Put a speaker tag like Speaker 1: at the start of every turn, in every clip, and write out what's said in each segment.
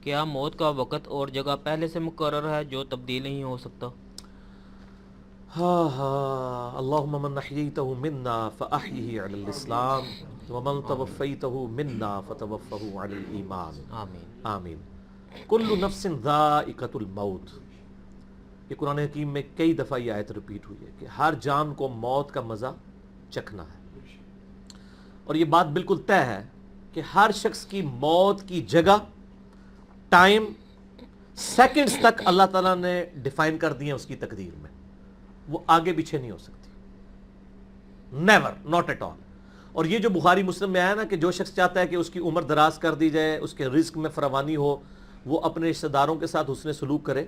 Speaker 1: کیا موت کا وقت اور جگہ پہلے سے مقرر ہے جو تبدیل نہیں ہو سکتا؟
Speaker 2: اللہم من احییتہ منا فاحیہ علی الاسلام ومن توفیتہ منا فتوفہ علی الایمان
Speaker 1: آمین۔
Speaker 2: آمین۔ کل نفس ذائقۃ الموت، یہ قرآن حکیم میں کئی دفعہ یہ آیت ریپیٹ ہوئی ہے کہ ہر جان کو موت کا مزہ چکھنا ہے، اور یہ بات بالکل طے ہے کہ ہر شخص کی موت کی جگہ، ٹائم، سیکنڈز تک اللہ تعالیٰ نے ڈیفائن کر دی ہیں اس کی تقدیر میں، وہ آگے پیچھے نہیں ہو سکتی، نیور، ناٹ ایٹ آل۔ اور یہ جو بخاری مسلم میں آیا نا کہ جو شخص چاہتا ہے کہ اس کی عمر دراز کر دی جائے، اس کے رزق میں فراوانی ہو، وہ اپنے رشتہ داروں کے ساتھ حسن سلوک کرے،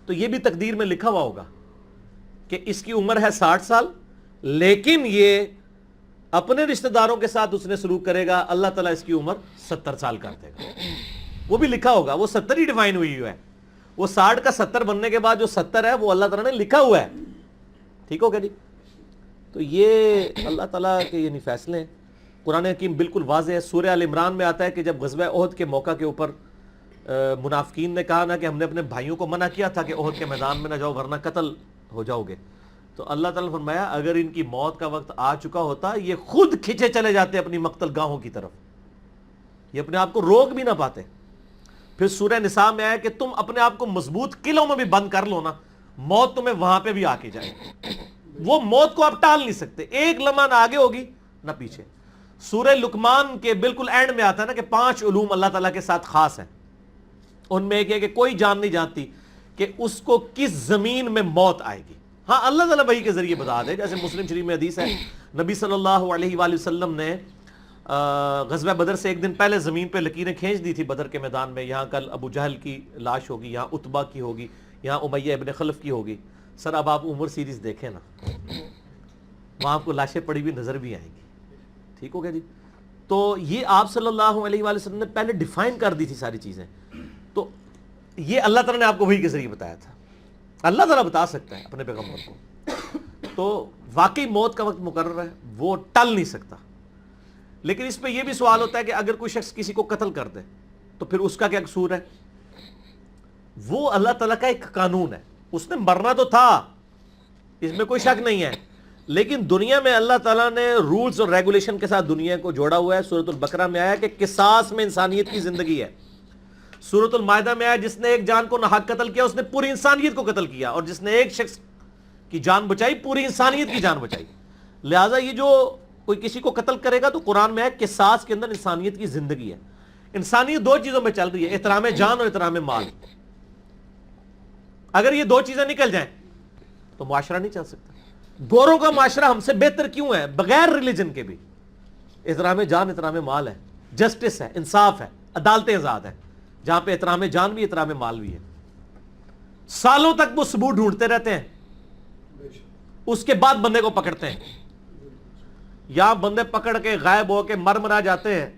Speaker 2: تو یہ بھی تقدیر میں لکھا ہوا ہوگا کہ اس کی عمر ہے 60 سال، لیکن یہ اپنے رشتہ داروں کے ساتھ حسن سلوک کرے گا، اللہ تعالیٰ اس کی عمر 70 سال کر دے گا، وہ بھی لکھا ہوگا۔ وہ 70 ہی ڈیفائن ہوئی ہے، وہ 60 کا 70 بننے کے بعد جو 70 ہے وہ اللہ تعالیٰ نے لکھا ہوا ہے، ٹھیک ہو گیا جی؟ تو یہ اللہ تعالیٰ کے یعنی فیصلے ہیں، قرآن حکیم بالکل واضح ہے۔ سورہ آل عمران میں آتا ہے کہ جب غزوہ احد کے موقع کے اوپر منافقین نے کہا نا کہ ہم نے اپنے بھائیوں کو منع کیا تھا کہ احد کے میدان میں نہ جاؤ ورنہ قتل ہو جاؤ گے، تو اللہ تعالیٰ نے فرمایا اگر ان کی موت کا وقت آ چکا ہوتا یہ خود کھچے چلے جاتے اپنی مقتل گاہوں کی طرف، یہ اپنے آپ کو روک بھی نہ پاتے۔ پھر سورہ نساء میں آیا کہ تم اپنے آپ کو مضبوط قلعوں میں بھی بند کر لو نا، موت تمہیں وہاں پہ بھی آ کے جائے، وہ موت کو آپ ٹال نہیں سکتے، ایک لمحہ نہ آگے ہوگی نہ پیچھے۔ سورہ لقمان کے بالکل اینڈ میں آتا ہے نا کہ 5 علوم اللہ تعالیٰ کے ساتھ خاص ہیں، ان میں ایک ہے کہ کوئی جان نہیں جانتی کہ اس کو کس زمین میں موت آئے گی، ہاں اللہ تعالیٰ وحی کے ذریعے بتا دے، جیسے مسلم شریف میں حدیث ہے نبی صلی اللہ علیہ وآلہ وسلم نے غزوہ بدر سے ایک دن پہلے زمین پہ لکیریں کھینچ دی تھی بدر کے میدان میں، یہاں کل ابو جہل کی لاش ہوگی، یہاں عتبہ کی ہوگی، یہاں امیہ ابن خلف کی ہوگی۔ سر اب آپ عمر سیریز دیکھیں نا، وہاں آپ کو لاشیں پڑی ہوئی نظر بھی آئیں گی، ٹھیک ہو گیا جی؟ تو یہ آپ صلی اللہ علیہ وآلہ وسلم نے پہلے ڈیفائن کر دی تھی ساری چیزیں، تو یہ اللہ تعالیٰ نے آپ کو وحی کے ذریعے بتایا تھا، اللہ تعالیٰ بتا سکتا ہے اپنے پیغمبر کو، تو واقعی موت کا وقت مقرر ہے، وہ ٹل نہیں سکتا۔ لیکن اس پہ یہ بھی سوال ہوتا ہے کہ اگر کوئی شخص کسی کو قتل کر دے تو پھر اس کا کیا قصور ہے؟ وہ اللہ تعالیٰ کا ایک قانون ہے، اس نے مرنا تو تھا، اس میں کوئی شک نہیں ہے، لیکن دنیا میں اللہ تعالیٰ نے رولز اور ریگولیشن کے ساتھ دنیا کو جوڑا ہوا ہے۔ سورۃ البقرہ میں آیا کہ قصاص میں انسانیت کی زندگی ہے، سورۃ المائدہ میں آیا جس نے ایک جان کو ناحق قتل کیا اس نے پوری انسانیت کو قتل کیا، اور جس نے ایک شخص کی جان بچائی پوری انسانیت کی جان بچائی۔ لہٰذا یہ جو کوئی کسی کو قتل کرے گا تو قرآن میں ہے قصاص کے اندر انسانیت کی زندگی ہے۔ انسانیت 2 چیزوں میں چل رہی ہے، احترام جان اور احترام مال۔ اگر یہ 2 چیزیں نکل جائیں تو معاشرہ نہیں چل سکتا۔ گوروں کا معاشرہ ہم سے بہتر کیوں ہے؟ بغیر ریلیجن کے بھی احترام جان احترام مال ہے، جسٹس ہے، انصاف ہے، عدالتیں آزاد ہیں، جہاں پہ احترام جان بھی احترام مال بھی ہے۔ سالوں تک وہ ثبوت ڈھونڈتے رہتے ہیں، اس کے بعد بندے کو پکڑتے ہیں، یا بندے پکڑ کے غائب ہو کے مر مرا جاتے ہیں،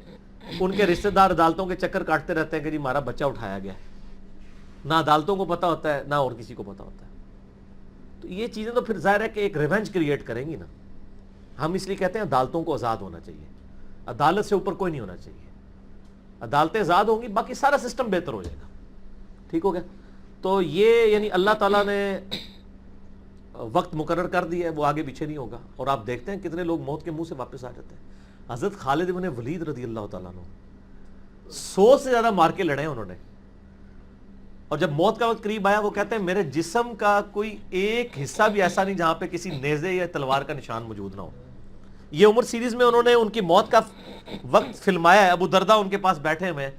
Speaker 2: ان کے رشتہ دار عدالتوں کے چکر کاٹتے رہتے ہیں کہ جی ہمارا بچہ اٹھایا گیا، نہ عدالتوں کو پتا ہوتا ہے نہ اور کسی کو پتا ہوتا ہے۔ تو یہ چیزیں تو پھر ظاہر ہے کہ ایک ریونج کریٹ کریں گی نا۔ ہم اس لیے کہتے ہیں عدالتوں کو آزاد ہونا چاہیے، عدالت سے اوپر کوئی نہیں ہونا چاہیے، عدالتیں آزاد ہوں گی باقی سارا سسٹم بہتر ہو جائے گا، ٹھیک ہو گیا؟ تو یہ یعنی اللہ تعالیٰ نے وقت مقرر کر دیا ہے، وہ آگے پیچھے نہیں ہوگا۔ اور آپ دیکھتے ہیں کتنے لوگ موت کے منہ سے واپس آ جاتے ہیں۔ حضرت خالد بن ولید رضی اللہ تعالیٰ عنہ 100 سے زیادہ مار کے لڑے ہیں انہوں نے، اور جب موت کا وقت قریب آیا وہ کہتے ہیں میرے جسم کا کوئی ایک حصہ بھی ایسا نہیں جہاں پہ کسی نیزے یا تلوار کا نشان موجود نہ ہو۔ یہ عمر سیریز میں انہوں نے ان کی موت کا وقت فلمایا ہے، ابو دردہ ان کے پاس بیٹھے ہوئے ہیں،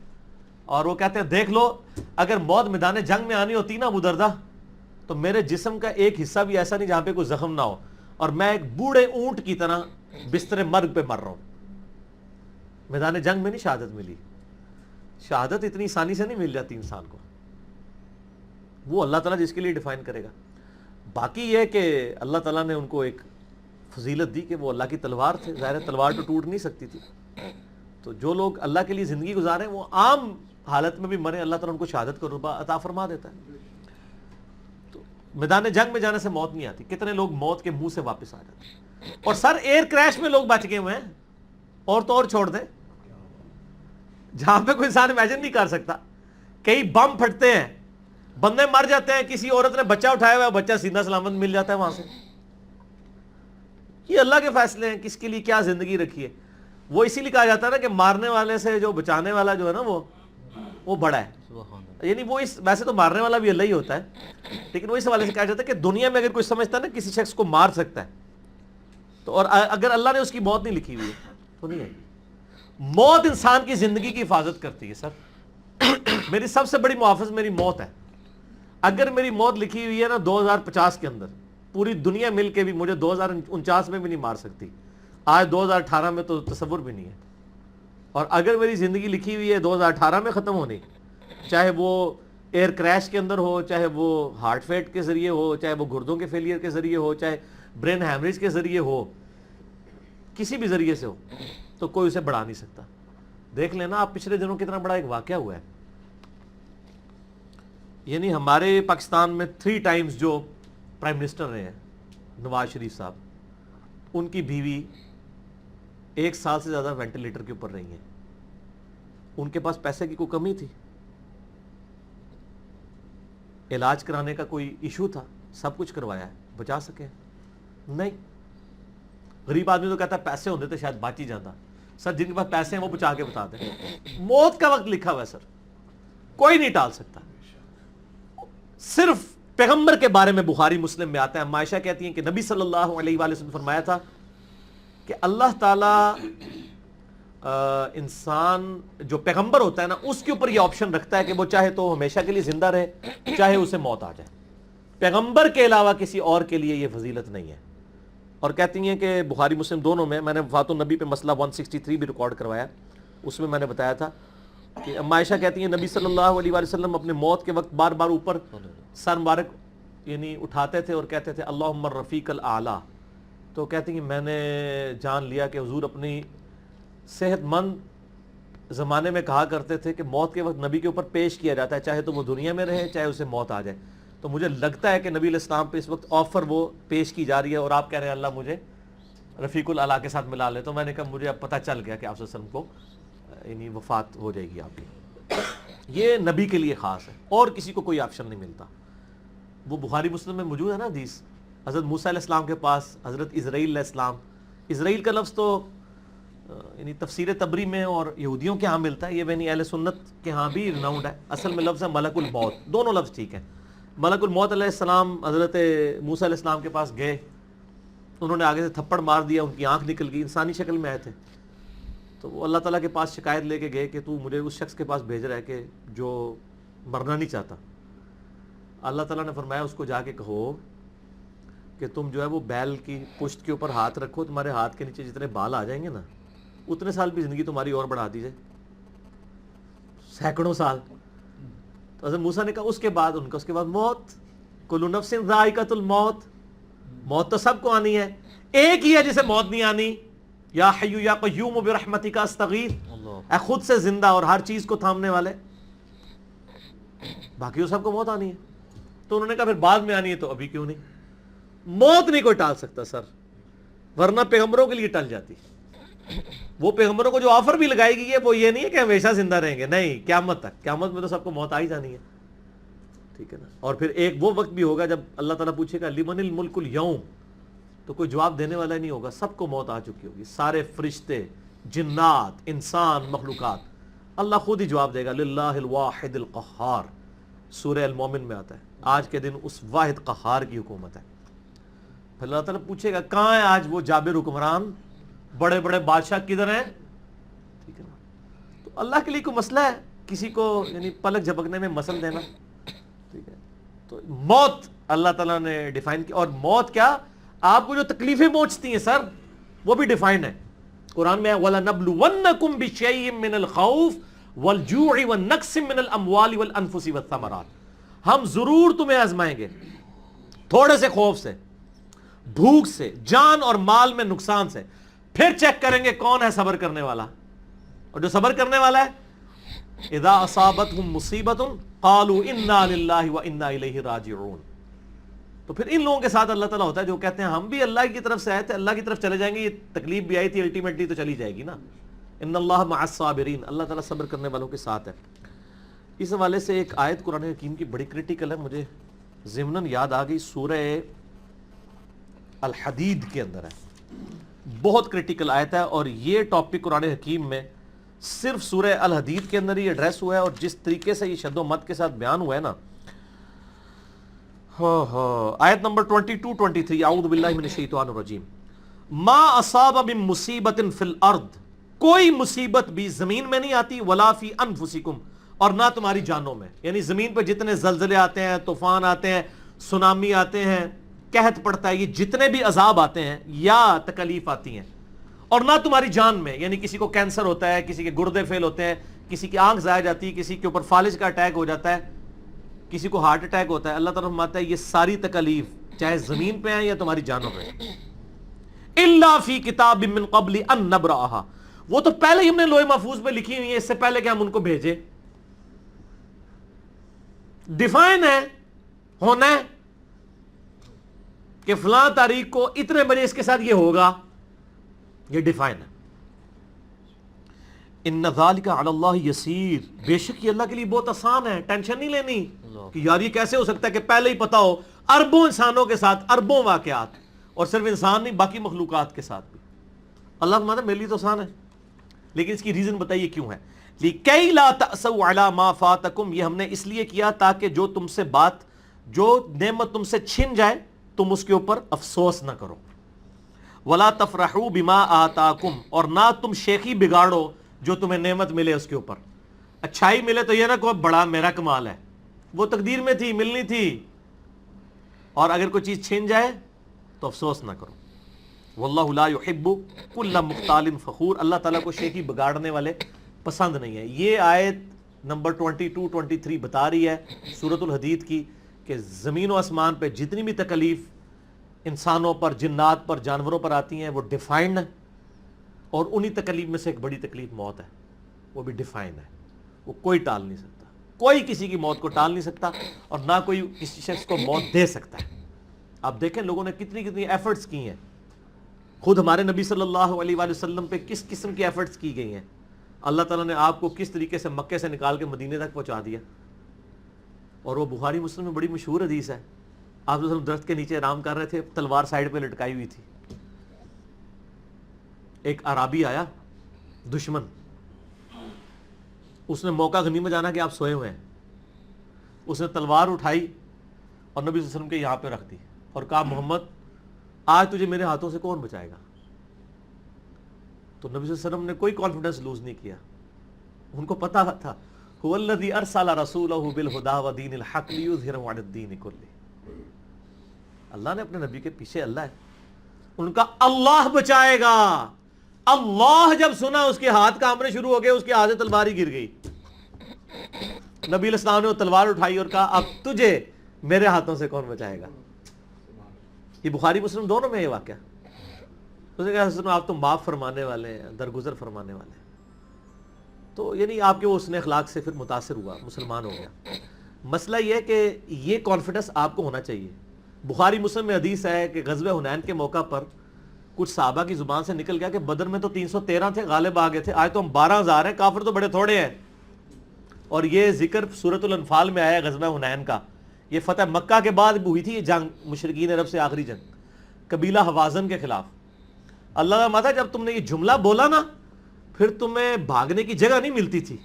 Speaker 2: اور وہ کہتے ہیں دیکھ لو اگر موت میدان جنگ میں آنی ہوتی نا ابو دردہ تو میرے جسم کا ایک حصہ بھی ایسا نہیں جہاں پہ کوئی زخم نہ ہو، اور میں ایک بوڑھے اونٹ کی طرح بستر مرگ پہ مر رہا ہوں۔ میدان جنگ میں نہیں شہادت ملی، شہادت اتنی آسانی سے نہیں مل جاتی انسان کو، وہ اللہ تعالیٰ جس کے لیے ڈیفائن کرے گا۔ باقی یہ کہ اللہ تعالیٰ نے ان کو ایک فضیلت دی کہ وہ اللہ کی تلوار تھے، ظاہر ہے تلوار تو ٹوٹ نہیں سکتی تھی، تو جو لوگ اللہ کے لیے زندگی گزارے وہ عام حالت میں بھی مرے اللہ تعالیٰ ان کو شہادت کا رتبہ عطا فرما دیتا ہے۔ تو میدان جنگ میں جانے سے موت نہیں آتی، کتنے لوگ موت کے منہ سے واپس آ جاتے ہیں، اور سر ایئر کریش میں لوگ بچ گئے ہوئے ہیں، اور تو اور چھوڑ دیں جہاں پہ کوئی انسان امیجن نہیں کر سکتا کئی بم پھٹتے ہیں، بندے مر جاتے ہیں، کسی عورت نے بچہ اٹھایا ہوا ہے، بچہ سینہ سلامت مل جاتا ہے وہاں سے. یہ اللہ کے فیصلے ہیں کس کے لیے کیا زندگی رکھی ہے. وہ اسی لیے کہا جاتا ہے نا کہ مارنے والے سے جو بچانے والا جو ہے نا وہ بڑا ہے.
Speaker 1: سبحان اللہ.
Speaker 2: یعنی وہ ویسے تو مارنے والا بھی اللہ ہی ہوتا ہے، لیکن وہ اس حوالے سے کہا جاتا ہے کہ دنیا میں اگر کوئی سمجھتا ہے نا کسی شخص کو مار سکتا ہے تو، اور اگر اللہ نے اس کی موت نہیں لکھی ہوئی ہے تو نہیں ہے. موت انسان کی زندگی کی حفاظت کرتی ہے. سر میری سب سے بڑی محافظ میری موت ہے. اگر میری موت لکھی ہوئی ہے نا 2050 کے اندر، پوری دنیا مل کے بھی مجھے 2049 میں بھی نہیں مار سکتی. آج 2018 میں تو تصور بھی نہیں ہے. اور اگر میری زندگی لکھی ہوئی ہے 2018 میں ختم ہونی، چاہے وہ ایئر کریش کے اندر ہو، چاہے وہ ہارٹ فیٹ کے ذریعے ہو، چاہے وہ گردوں کے فیلئر کے ذریعے ہو، چاہے برین ہیمریج کے ذریعے ہو، کسی بھی ذریعے سے ہو، تو کوئی اسے بڑھا نہیں سکتا. دیکھ لینا آپ پچھلے دنوں کتنا بڑا ایک واقعہ ہوا ہے. یعنی ہمارے پاکستان میں 3 ٹائمز جو پرائم منسٹر رہے ہیں نواز شریف صاحب، ان کی بیوی 1 سال سے زیادہ وینٹیلیٹر کے اوپر رہی ہیں. ان کے پاس پیسے کی کوئی کمی تھی؟ علاج کرانے کا کوئی ایشو تھا؟ سب کچھ کروایا ہے، بچا سکے؟ نہیں. غریب آدمی تو کہتا ہے پیسے ہوتے تو شاید بچ ہی جاتا. سر جن کے پاس پیسے ہیں وہ بچا کے بتا دیں. موت کا وقت لکھا ہوا ہے سر، کوئی نہیں ٹال سکتا. صرف پیغمبر کے بارے میں بخاری مسلم میں آتا ہے، عائشہ کہتی ہیں کہ نبی صلی اللہ علیہ وآلہ وسلم نے فرمایا تھا کہ اللہ تعالیٰ انسان جو پیغمبر ہوتا ہے نا اس کے اوپر یہ آپشن رکھتا ہے کہ وہ چاہے تو ہمیشہ کے لیے زندہ رہے، چاہے اسے موت آ جائے. پیغمبر کے علاوہ کسی اور کے لیے یہ فضیلت نہیں ہے. اور کہتی ہیں کہ بخاری مسلم دونوں میں نے وفات النبی پہ مسئلہ 163 بھی ریکارڈ کروایا، اس میں نے بتایا تھا کہ عائشہ کہتی ہیں نبی صلی اللہ علیہ وآلہ وسلم اپنے موت کے وقت بار بار اوپر سر مبارک یعنی اٹھاتے تھے اور کہتے تھے اللہم الرفیق الاعلی. تو کہتی ہیں میں نے جان لیا کہ حضور اپنی صحت مند زمانے میں کہا کرتے تھے کہ موت کے وقت نبی کے اوپر پیش کیا جاتا ہے، چاہے تو وہ دنیا میں رہے چاہے اسے موت آ جائے. تو مجھے لگتا ہے کہ نبی علیہ السلام پہ اس وقت آفر وہ پیش کی جا رہی ہے اور آپ کہہ رہے ہیں اللہ مجھے رفیق الاعلیٰ کے ساتھ ملا لے. تو میں نے کہا مجھے اب پتہ چل گیا کہ آپ صلی اللہ علیہ وسلم کو یعنی وفات ہو جائے گی آپ کی. یہ نبی کے لیے خاص ہے اور کسی کو کوئی آپشن نہیں ملتا. وہ بخاری مسلم میں موجود ہے نا حدیث، حضرت موسیٰ علیہ السلام کے پاس حضرت اسرائیل علیہ السلام. اسرائیل کا لفظ تو یعنی تفسیر تبری میں اور یہودیوں کے ہاں ملتا ہے، یہ بینی اہل سنت کے ہاں بھی رناؤنڈ ہے. اصل میں لفظ ہے ملک الموت. دونوں لفظ ٹھیک ہیں. ملک الموت علیہ السلام حضرت موسیٰ علیہ السلام کے پاس گئے، انہوں نے آگے سے تھپڑ مار دیا، ان کی آنکھ نکل گئی، انسانی شکل میں آئے تھے. تو وہ اللہ تعالیٰ کے پاس شکایت لے کے گئے کہ تو مجھے اس شخص کے پاس بھیج رہا ہے کہ جو مرنا نہیں چاہتا. اللہ تعالیٰ نے فرمایا اس کو جا کے کہو کہ تم جو ہے وہ بیل کی پشت کے اوپر ہاتھ رکھو، تمہارے ہاتھ کے نیچے جتنے بال آ جائیں گے نا اتنے سال بھی زندگی تمہاری اور بڑھا دی جائے، سینکڑوں سال. تو حضرت موسیٰ نے کہا اس کے بعد ان کا اس کے بعد موت. کل نفس ذائقۃ الموت، موت تو سب کو آنی ہے، ایک ہی ہے جسے موت نہیں آنی. یا حی یا قیوم برحمتک استغیث، اے خود سے زندہ اور ہر چیز کو تھامنے والے، باقی وہ سب کو موت آنی ہے. تو انہوں نے کہا پھر بعد میں آنی ہے تو ابھی کیوں نہیں؟ موت نہیں کوئی ٹال سکتا سر، ورنہ پیغمبروں کے لیے ٹل جاتی. وہ پیغمبروں کو جو آفر بھی لگائی گئی ہے وہ یہ نہیں ہے کہ ہمیشہ زندہ رہیں گے، نہیں، قیامت تک. قیامت میں تو سب کو موت آ ہی جانی ہے، ٹھیک ہے نا. اور پھر ایک وہ وقت بھی ہوگا جب اللہ تعالیٰ پوچھے گا لمن الملک اليوم، تو کوئی جواب دینے والا نہیں ہوگا، سب کو موت آ چکی ہوگی، سارے فرشتے، جنات، انسان، مخلوقات. اللہ خود ہی جواب دے گا للہ الواحد القہار. سورہ المومن میں آتا ہے آج کے دن اس واحد قہار کی حکومت ہے. پھر اللہ تعالیٰ پوچھے گا کہاں ہے آج وہ جابر حکمران، بڑے بڑے بادشاہ کدھر ہیں؟ ٹھیک ہے نا. تو اللہ کے لیے کوئی مسئلہ ہے کسی کو یعنی پلک جھپکنے میں مسل دینا؟ ٹھیک ہے. تو موت اللہ تعالیٰ نے ڈیفائن کی. اور موت کیا، آپ کو جو تکلیفیں پہنچتی ہیں سر وہ بھی ڈیفائن ہے. قرآن میں وَلَنَبْلُوَنَّكُمْ بِشَيْءٍ مِّنَ الْخَوْفِ وَالْجُوعِ وَالنَّقْصِ مِّنَ الْأَمْوَالِ وَالْأَنفُسِ وَالثَّمَرَاتِ. ہم ضرور تمہیں آزمائیں گے تھوڑے سے خوف سے، بھوک سے، جان اور مال میں نقصان سے. پھر چیک کریں گے کون ہے صبر کرنے والا. اور جو صبر کرنے والا ہے اذا اصابتهم مصیبت قالوا انا للہ وانا الیہ راجعون. تو پھر ان لوگوں کے ساتھ اللہ تعالیٰ ہوتا ہے جو کہتے ہیں ہم بھی اللہ کی طرف سے آئے تھے، اللہ کی طرف چلے جائیں گے. یہ تکلیف بھی آئی تھی الٹیمیٹلی تو چلی جائے گی نا. ان اللہ مع الصابرین، اللہ تعالیٰ صبر کرنے والوں کے ساتھ ہے. اس حوالے سے ایک آیت قرآن حکیم کی بڑی کرٹیکل ہے، مجھے ضمناً یاد آ گئی، سورہ الحدید کے اندر ہے، بہت کرٹیکل آیت ہے، اور یہ ٹاپک قرآن حکیم میں صرف سورہ الحدید کے اندر ہی ایڈریس ہوا ہے، اور جس طریقے سے یہ شد و مد کے ساتھ بیان ہوا ہے نا، آیت نمبر 22-23، اعوذ باللہ من الشیطان الرجیم، ما اصاب من مصیبت فی الارض، کوئی مصیبت بھی زمین میں نہیں آتی، ولا فی انفسکم، اور نہ تمہاری جانوں میں، یعنی زمین پہ جتنے زلزلے آتے ہیں، طوفان آتے ہیں، سونامی آتے ہیں، قحط پڑتا ہے، یہ جتنے بھی عذاب آتے ہیں یا تکلیف آتی ہیں، اور نہ تمہاری جان میں، یعنی کسی کو کینسر ہوتا ہے، کسی کے گردے فیل ہوتے ہیں، کسی کی آنکھ ضائع جاتی ہے، کسی کے اوپر فالج کا اٹیک ہو جاتا ہے، کسی کو ہارٹ اٹیک ہوتا ہے، اللہ تعالیٰ فرماتا ہے یہ ساری تکلیف چاہے زمین پہ ہیں یا تمہاری جانوں پہ، الا فی کتاب من قبل ان نبرأہا، وہ تو پہلے ہی ہم نے لوح محفوظ پہ لکھی ہوئی ہیں، اس سے پہلے کہ ہم ان کو بھیجے، ڈیفائن ہے، ہونا ہے کہ فلاں تاریخ کو اتنے بجے اس کے ساتھ یہ ہوگا، یہ ڈیفائن ہے۔ ان ذالک علی اللہ یسیر، بے شک یہ اللہ کے لیے بہت آسان ہے، ٹینشن نہیں لینی کہ یار یہ کیسے ہو سکتا ہے کہ پہلے ہی پتا ہو، اربوں انسانوں کے ساتھ اربوں واقعات، اور صرف انسان نہیں باقی مخلوقات کے ساتھ بھی، اللہ فرماتا ہے میرے لیے تو آسان ہے، لیکن اس کی ریزن بتائیے کیوں ہے، لِكَيْ لَا تَأْسَوْا عَلَى مَا فَاتَكُمْ، یہ ہم نے اس لیے کیا تاکہ جو تم سے بات، جو نعمت تم سے چھن جائے تم اس کے اوپر افسوس نہ کرو، وَلَا تَفْرَحُوا بِمَا آتَاكُمْ، اور نہ تم شیخی بگاڑو جو تمہیں نعمت ملے اس کے اوپر، اچھائی ملے تو یہ نہ کہو بڑا میرا کمال ہے، وہ تقدیر میں تھی، ملنی تھی، اور اگر کوئی چیز چھن جائے تو افسوس نہ کرو، واللہ لا يحب كل مختال فخور، اللہ تعالیٰ کو شیخی بگاڑنے والے پسند نہیں ہے۔ یہ آیت نمبر 22-23 بتا رہی ہے سورۃ الحدید کی کہ زمین و آسمان پہ جتنی بھی تکلیف انسانوں پر، جنات پر، جانوروں پر آتی ہیں وہ ڈیفائنڈ ہے، اور انہی تکلیف میں سے ایک بڑی تکلیف موت ہے، وہ بھی ڈیفائن ہے، وہ کوئی ٹال نہیں سکتا، کوئی کسی کی موت کو ٹال نہیں سکتا، اور نہ کوئی کسی شخص کو موت دے سکتا ہے۔ آپ دیکھیں لوگوں نے کتنی کتنی ایفرٹس کی ہیں، خود ہمارے نبی صلی اللہ علیہ وآلہ وسلم پہ کس قسم کی ایفرٹس کی گئی ہیں، اللہ تعالیٰ نے آپ کو کس طریقے سے مکے سے نکال کے مدینے تک پہنچا دیا، اور وہ بخاری مسلم میں بڑی مشہور حدیث ہے، آپ درخت کے نیچے آرام کر رہے تھے، تلوار سائیڈ پہ لٹکائی ہوئی تھی، ایک عرابی آیا دشمن، اس نے موقع غنیمت جانا کہ آپ سوئے ہوئے ہیں، اس نے تلوار اٹھائی اور نبی صلی اللہ علیہ وسلم کے یہاں پہ رکھ دی اور کہا محمد آج تجھے میرے ہاتھوں سے کون بچائے گا؟ تو نبی صلی اللہ علیہ وسلم نے کوئی کانفیڈنس لوز نہیں کیا، ان کو پتا تھا هو الذی ارسل رسولہ بالہدی ودین الحق لیظہرہ علی الدین کلہ، اللہ نے اپنے نبی کے پیچھے اللہ ہے، ان کا اللہ بچائے گا، اللہ جب سنا اس کے ہاتھ کانپنے شروع ہو گئے، اس کے ہاتھ سے تلوار ہی گر گئی، نبی علیہ السلام نے وہ تلوار اٹھائی اور کہا اب تجھے میرے ہاتھوں سے کون بچائے گا؟ یہ بخاری مسلم دونوں میں یہ واقعہ، اس نے کہا آپ تو معاف فرمانے والے ہیں، درگزر فرمانے والے ہیں، تو یعنی آپ کے وہ حسن اخلاق سے پھر متاثر ہوا، مسلمان ہو گیا۔ مسئلہ یہ ہے کہ یہ کانفیڈنس آپ کو ہونا چاہیے۔ بخاری مسلم میں حدیث ہے کہ غزوہ حنین کے موقع پر کچھ صحابہ کی زبان سے نکل گیا کہ بدر میں تو 313 تھے، غالب آ گئے تھے، آج تو ہم 12,000 ہیں، کافر تو بڑے تھوڑے ہیں، اور یہ ذکر سورۃ الانفال میں آیا غزوہ حنین کا، یہ فتح مکہ کے بعد ہوئی تھی یہ جنگ، مشرکین عرب سے آخری جنگ قبیلہ حوازن کے خلاف۔ اللہ کا ماتا جب تم نے یہ جملہ بولا نا پھر تمہیں بھاگنے کی جگہ نہیں ملتی تھی،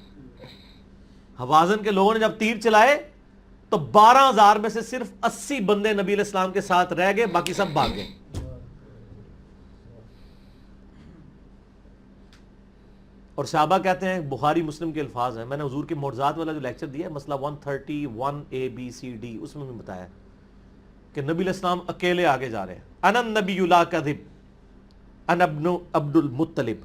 Speaker 2: حوازن کے لوگوں نے جب تیر چلائے تو 12,000 میں سے صرف 80 بندے نبی علیہ السلام کے ساتھ رہ گئے، باقی سب بھاگ گئے۔ اور صحابہ کہتے ہیں، بخاری مسلم کے الفاظ ہیں، میں نے حضور کے معجزات والا جو لیکچر دیا ہے مسئلہ 131 اس میں بتایا کہ نبی علیہ السلام اکیلے آگے جا رہے ہیں، انا النبی لا کذب انا ابن عبد المطلب،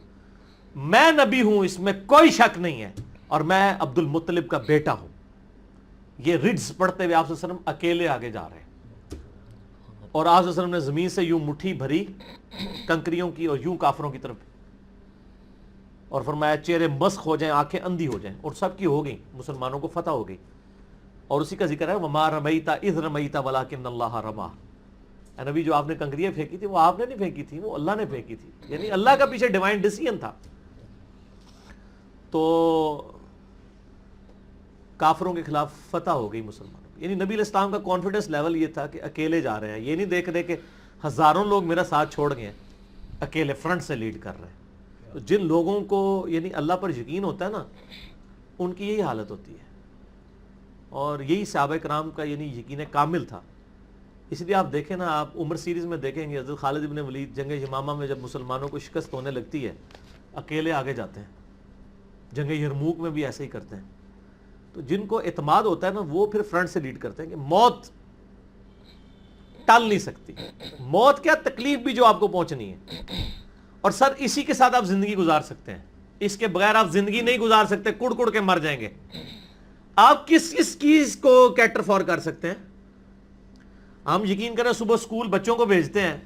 Speaker 2: میں نبی ہوں اس میں کوئی شک نہیں ہے، اور میں عبد المطلب کا بیٹا ہوں۔ یہ رڈز پڑھتے ہوئے آپ صلی اللہ علیہ وسلم اکیلے آگے جا رہے ہیں، اور آپ صلی اللہ علیہ وسلم نے زمین سے یوں مٹھی بھری کنکریوں کی اور یوں کافروں کی طرف، اور فرمایا چہرے مسخ ہو جائیں، آنکھیں اندھی ہو جائیں، اور سب کی ہو گئی، مسلمانوں کو فتح ہو گئی، اور اسی کا ذکر ہے وما رمیت اذ رمیت ولکن اللہ رما، اے نبی جو آپ نے کنکریاں پھینکی تھی وہ آپ نے نہیں پھینکی تھی، وہ اللہ نے پھینکی تھی، یعنی اللہ کا پیچھے ڈیوائن ڈیسیژن تھا۔ تو کافروں کے خلاف فتح ہو گئی مسلمانوں کی. یعنی نبی علیہ السلام کا کانفیڈنس لیول یہ تھا کہ اکیلے جا رہے ہیں, یہ نہیں دیکھ رہے کہ ہزاروں لوگ میرا ساتھ چھوڑ گئے ہیں, اکیلے فرنٹ سے لیڈ کر رہے ہیں. تو جن لوگوں کو یعنی اللہ پر یقین ہوتا ہے نا, ان کی یہی حالت ہوتی ہے, اور یہی صحابہ کرام کا یعنی یقین کامل تھا. اس لیے آپ دیکھیں نا, آپ عمر سیریز میں دیکھیں گے حضرت خالد بن ولید جنگ یمامہ میں جب مسلمانوں کو شکست ہونے لگتی ہے, اکیلے آگے جاتے ہیں. جنگ یرموک میں بھی ایسے ہی کرتے ہیں. تو جن کو اعتماد ہوتا ہے نا, وہ پھر فرنٹ سے لیڈ کرتے ہیں کہ موت ٹال نہیں سکتی. موت کیا, تکلیف بھی جو آپ کو پہنچنی ہے, اور سر اسی کے ساتھ آپ زندگی گزار سکتے ہیں. اس کے بغیر آپ زندگی نہیں گزار سکتے, کڑ کڑ کے مر جائیں گے. آپ کس چیز کو کیٹر فور کر سکتے ہیں؟ ہم یقین کریں صبح سکول بچوں کو بھیجتے ہیں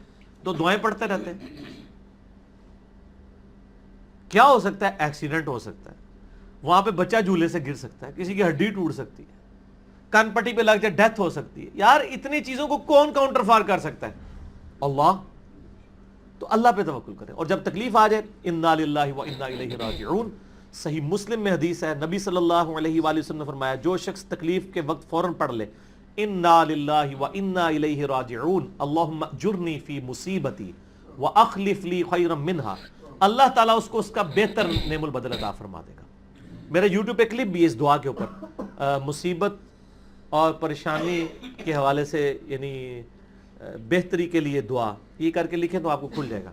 Speaker 2: تو دعائیں پڑھتے رہتے ہیں. کیا ہو سکتا ہے؟ ایکسیڈنٹ ہو سکتا ہے, وہاں پہ بچہ جھولے سے گر سکتا ہے, کسی کی ہڈی ٹوٹ سکتی ہے, کان پٹی پہ لگ جائے ڈیتھ ہو سکتی ہے. یار اتنی چیزوں کو کون کاؤنٹر فار کر سکتا ہے؟ اللہ. تو اللہ پہ توکل کریں, اور جب تکلیف آ جائے انا للہ و انا الیہ راجعون. صحیح مسلم میں حدیث ہے, نبی صلی اللہ علیہ وآلہ وسلم نے فرمایا, جو شخص تکلیف کے وقت فوراً پڑھ لے انا للہ و انا الیہ راجعون اللہم اجرنی فی مصیبتی واخلف لی خیرا منہا, اللہ تعالیٰ اس کو اس کا بہتر نعم البدل عطا فرما دے گا. میرا یوٹیوب پہ کلپ بھی ہے اس دعا کے اوپر, مصیبت اور پریشانی کے حوالے سے یعنی بہتری کے لیے دعا, یہ کر کے لکھیں تو آپ کو کھل جائے گا.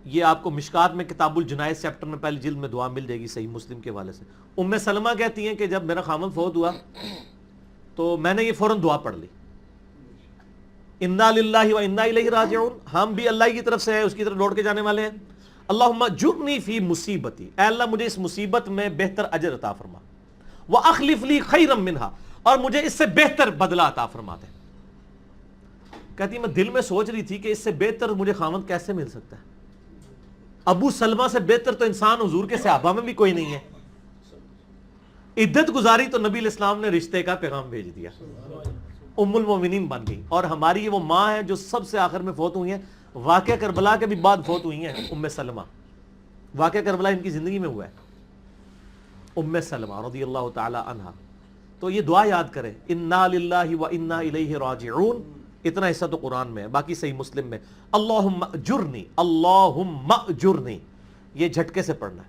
Speaker 2: یہ آپ کو مشکات میں کتاب الجنائز چیپٹر میں پہلی جلد میں دعا مل جائے گی صحیح مسلم کے حوالے سے. ام سلمہ کہتی ہیں کہ جب میرا خامن فوت ہوا تو میں نے یہ فوراً دعا پڑھ لی, انا للہ و انا الیہ راجعون, ہم بھی اللہ کی طرف سے ہیں, اس کی طرف لوٹ کے جانے والے ہیں. اللہم اجرنی فی مصیبتی, اے اللہ مجھے اس مصیبت میں بہتر اجر عطا فرما, واخلف لی خیرا منہا, اور مجھے اس سے بہتر بدلہ عطا فرما دے. کہتی میں دل میں سوچ رہی تھی کہ اس سے بہتر مجھے خاوند کیسے مل سکتا ہے؟ ابو سلمہ سے بہتر تو انسان حضور کے صحابہ میں بھی کوئی نہیں ہے. عدت گزاری تو نبی علیہ السلام نے رشتے کا پیغام بھیج دیا, ام المومنین بن گئی. اور ہماری یہ وہ ماں ہے جو سب سے آخر میں فوت ہوئی ہیں, واقعہ کربلا کے بھی بعد فوت ہوئی ہیں ام سلمہ. واقعہ کربلا ان کی زندگی میں ہوا ہے, ام سلمہ رضی اللہ تعالی عنہا. تو یہ دعا یاد کریں, انا للہ و انا الیہ راجعون. اتنا حصہ تو قرآن میں ہے, باقی صحیح مسلم میں اللہم اجرنی, اللہم اجرنی, یہ جھٹکے سے پڑھنا ہے.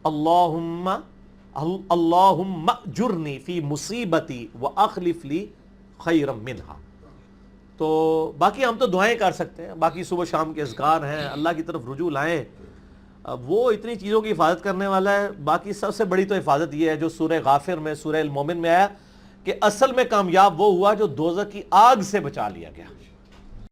Speaker 2: اللہم اجرنی فی مصیبتی واخلف لی خیرا منہا. تو باقی ہم تو دعائیں کر سکتے ہیں, باقی صبح شام کے اذکار ہیں, اللہ کی طرف رجوع لائیں, وہ اتنی چیزوں کی حفاظت کرنے والا ہے. باقی سب سے بڑی تو حفاظت یہ ہے جو سورہ غافر میں, سورہ المومن میں آیا کہ اصل میں کامیاب وہ ہوا جو دوزخ کی آگ سے بچا لیا گیا.